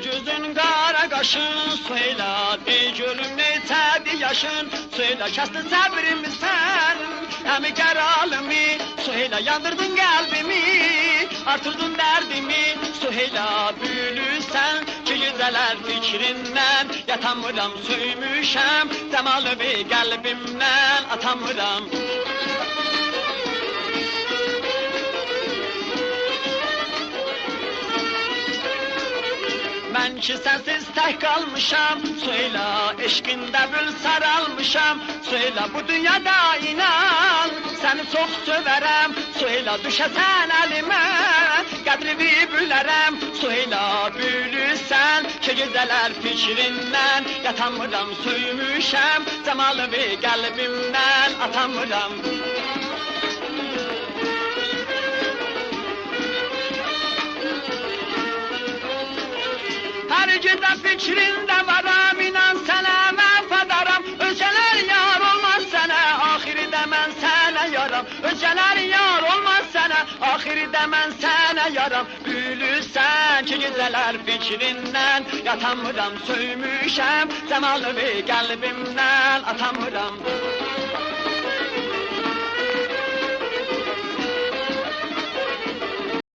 gözün qara qaşın, söylə de gülüm neçədir yaşın, söylə kəstin səbrimi sən, əmi qəralımı, söylə yandırdın qəlbimi, artırdın dərdimi, söylə bülürsən ki güzələr fikrindən, yatamıram söymüşəm, cəmalı bir qəlbimdən atamıram. Mən ki sənsiz tək qalmışam, söylə eşqində bül saralmışam, söylə bu dünyada inan, səni çox sevərəm, söylə düşəsən əlimə, qədrini bilərəm, söylə bülürsən ki güzələr fikrindən, yatamıram söymüşəm, cəmalı bir qəlbimdən atamıram. Hər gecə fikrində varam, inan sənə məfədaram, özələr yar olmaz sənə, axirdə mən sənə yaram, özələr yar olmaz sənə, axirdə mən sənə yaram, bülürsən ki güzələr fikrindən, yatamıram söymüşəm, cəmalı bir qəlbimdən atamıram.